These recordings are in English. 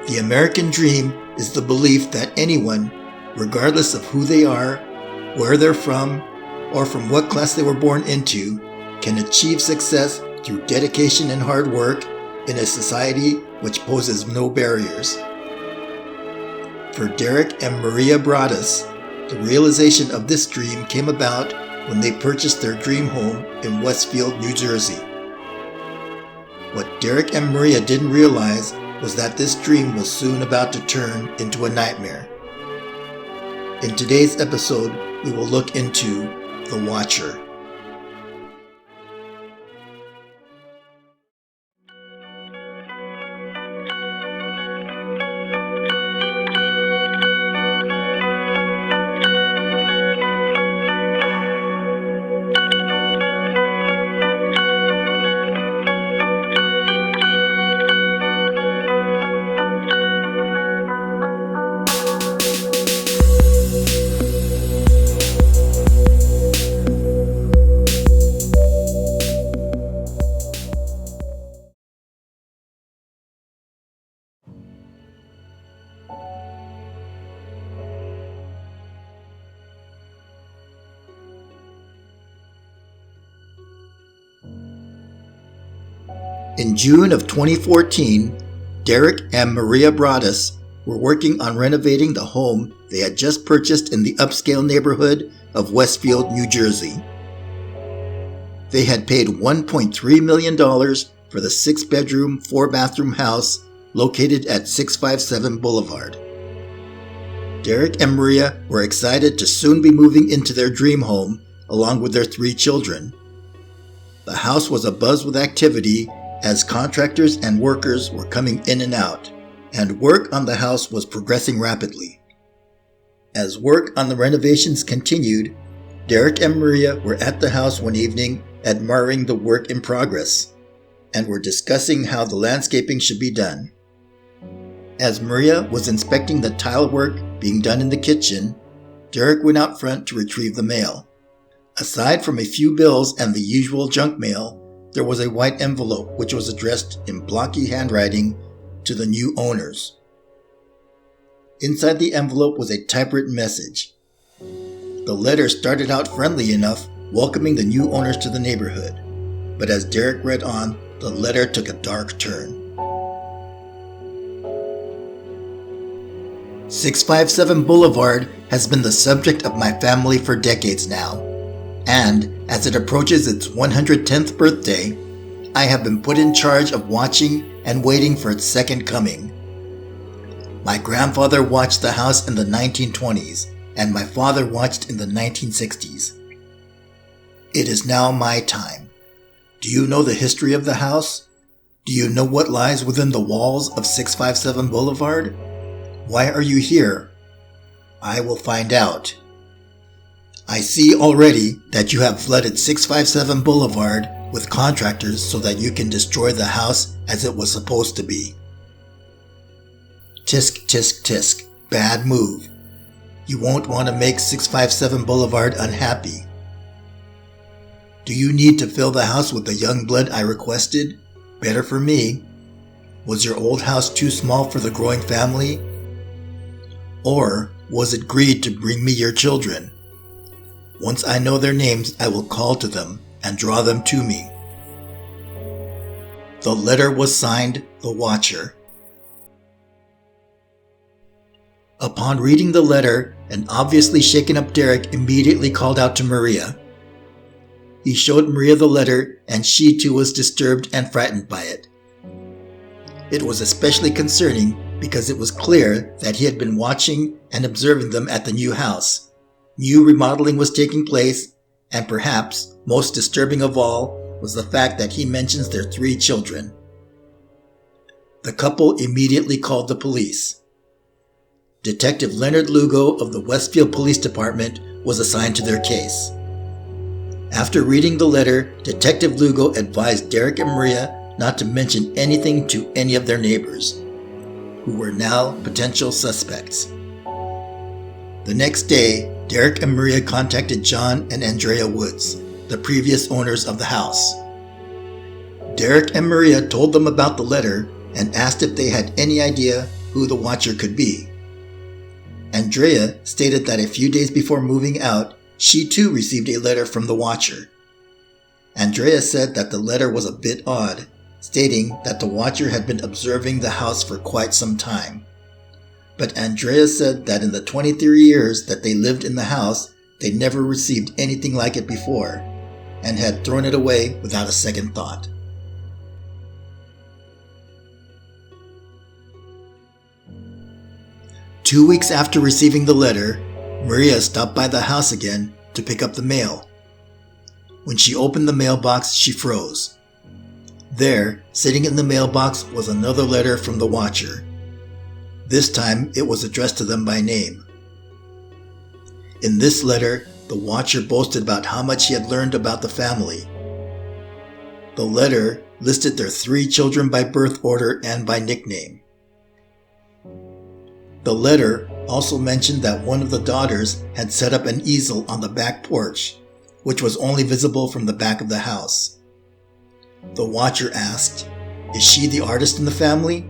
The American dream is the belief that anyone, regardless of who they are, where they're from, or from what class they were born into, can achieve success through dedication and hard work in a society which poses no barriers. For Derek and Maria Broaddus, the realization of this dream came about when they purchased their dream home in Westfield, New Jersey. What Derek and Maria didn't realize was that this dream was soon about to turn into a nightmare. In today's episode, we will look into The Watcher. In June of 2014, Derek and Maria Broaddus were working on renovating the home they had just purchased in the upscale neighborhood of Westfield, New Jersey. They had paid $1.3 million for the 6-bedroom, 4-bathroom house located at 657 Boulevard. Derek and Maria were excited to soon be moving into their dream home along with their 3 children. The house was abuzz with activity as contractors and workers were coming in and out, and work on the house was progressing rapidly. As work on the renovations continued, Derek and Maria were at the house one evening admiring the work in progress, and were discussing how the landscaping should be done. As Maria was inspecting the tile work being done in the kitchen, Derek went out front to retrieve the mail. Aside from a few bills and the usual junk mail, there was a white envelope which was addressed in blocky handwriting to the new owners. Inside the envelope was a typewritten message. The letter started out friendly enough, welcoming the new owners to the neighborhood. But as Derek read on, the letter took a dark turn. 657 Boulevard has been the subject of my family for decades now. And as it approaches its 110th birthday, I have been put in charge of watching and waiting for its second coming. My grandfather watched the house in the 1920s, and my father watched in the 1960s. It is now my time. Do you know the history of the house? Do you know what lies within the walls of 657 Boulevard? Why are you here? I will find out. I see already that you have flooded 657 Boulevard with contractors so that you can destroy the house as it was supposed to be. Tisk, tisk, tisk. Bad move. You won't want to make 657 Boulevard unhappy. Do you need to fill the house with the young blood I requested? Better for me. Was your old house too small for the growing family? Or was it greed to bring me your children? Once I know their names, I will call to them and draw them to me. The letter was signed, The Watcher. Upon reading the letter, an obviously shaken up Derek immediately called out to Maria. He showed Maria the letter, and she too was disturbed and frightened by it. It was especially concerning because it was clear that he had been watching and observing them at the new house. New remodeling was taking place, and perhaps most disturbing of all was the fact that he mentions their 3 children. The couple immediately called the police. Detective Leonard Lugo of the Westfield Police Department was assigned to their case. After reading the letter, Detective Lugo advised Derek and Maria not to mention anything to any of their neighbors, who were now potential suspects. The next day, Derek and Maria contacted John and Andrea Woods, the previous owners of the house. Derek and Maria told them about the letter and asked if they had any idea who the watcher could be. Andrea stated that a few days before moving out, she too received a letter from the watcher. Andrea said that the letter was a bit odd, stating that the watcher had been observing the house for quite some time. But Andrea said that in the 23 years that they lived in the house, they never received anything like it before, and had thrown it away without a second thought. Two weeks after receiving the letter, Maria stopped by the house again to pick up the mail. When she opened the mailbox, she froze. There, sitting in the mailbox, was another letter from the watcher. This time, it was addressed to them by name. In this letter, the watcher boasted about how much he had learned about the family. The letter listed their 3 children by birth order and by nickname. The letter also mentioned that one of the daughters had set up an easel on the back porch, which was only visible from the back of the house. The watcher asked, "Is she the artist in the family?"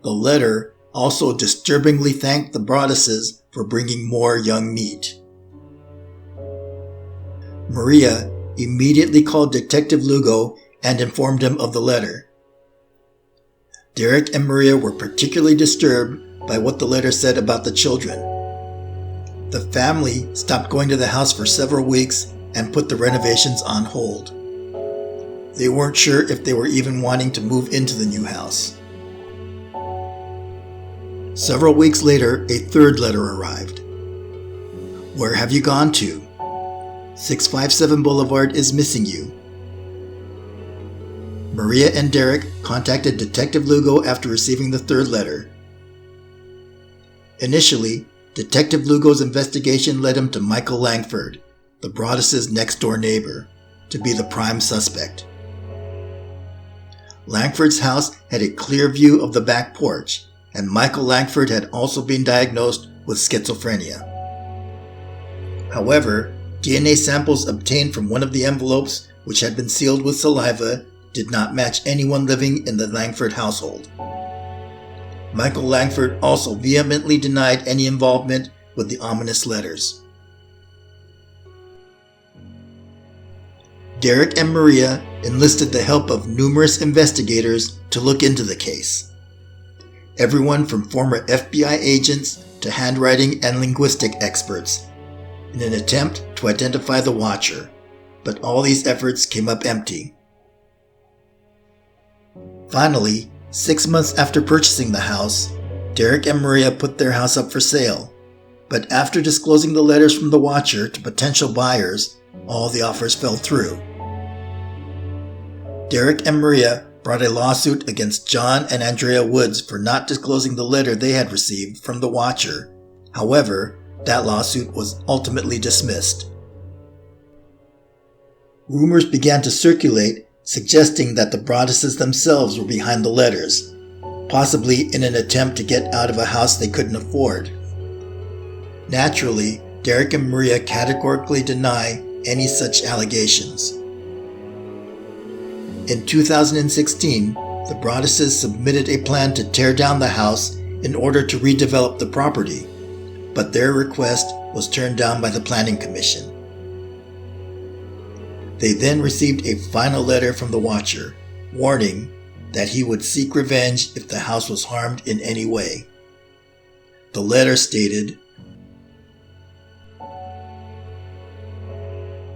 The letter also disturbingly thanked the Broadduses for bringing more young meat. Maria immediately called Detective Lugo and informed him of the letter. Derek and Maria were particularly disturbed by what the letter said about the children. The family stopped going to the house for several weeks and put the renovations on hold. They weren't sure if they were even wanting to move into the new house. Several weeks later, a third letter arrived. "Where have you gone to? 657 Boulevard is missing you." Maria and Derek contacted Detective Lugo after receiving the third letter. Initially, Detective Lugo's investigation led him to Michael Langford, the Broadduses' next-door neighbor, to be the prime suspect. Langford's house had a clear view of the back porch, and Michael Langford had also been diagnosed with schizophrenia. However, DNA samples obtained from one of the envelopes, which had been sealed with saliva, did not match anyone living in the Langford household. Michael Langford also vehemently denied any involvement with the ominous letters. Derek and Maria enlisted the help of numerous investigators to look into the case. Everyone from former FBI agents to handwriting and linguistic experts, in an attempt to identify the watcher, but all these efforts came up empty. Finally, 6 months after purchasing the house, Derek and Maria put their house up for sale, but after disclosing the letters from the watcher to potential buyers, all the offers fell through. Derek and Maria brought a lawsuit against John and Andrea Woods for not disclosing the letter they had received from the watcher. However, that lawsuit was ultimately dismissed. Rumors began to circulate suggesting that the Broadduses themselves were behind the letters, possibly in an attempt to get out of a house they couldn't afford. Naturally, Derek and Maria categorically deny any such allegations. In 2016, the Broadduses submitted a plan to tear down the house in order to redevelop the property, but their request was turned down by the Planning Commission. They then received a final letter from the watcher, warning that he would seek revenge if the house was harmed in any way. The letter stated,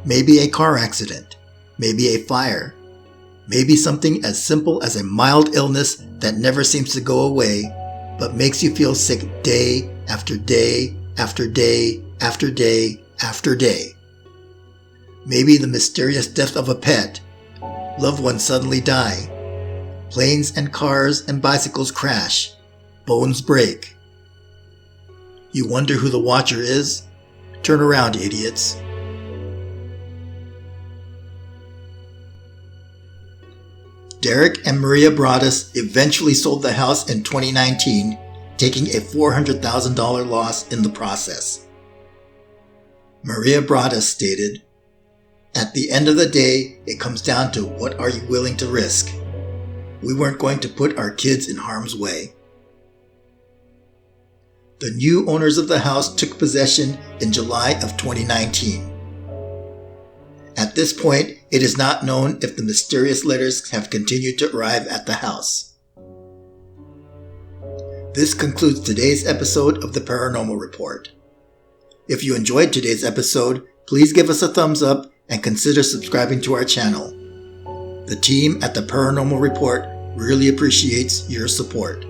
"Maybe a car accident, maybe a fire, maybe something as simple as a mild illness that never seems to go away, but makes you feel sick day after day after day after day after day. Maybe the mysterious death of a pet, loved ones suddenly die, planes and cars and bicycles crash, bones break. You wonder who the watcher is? Turn around, idiots." Derek and Maria Broaddus eventually sold the house in 2019, taking a $400,000 loss in the process. Maria Broaddus stated, "At the end of the day, it comes down to what are you willing to risk. we weren't going to put our kids in harm's way. The new owners of the house took possession in July of 2019. At this point, it is not known if the mysterious letters have continued to arrive at the house. This concludes today's episode of the Paranormal Report. If you enjoyed today's episode, please give us a thumbs up and consider subscribing to our channel. The team at the Paranormal Report really appreciates your support.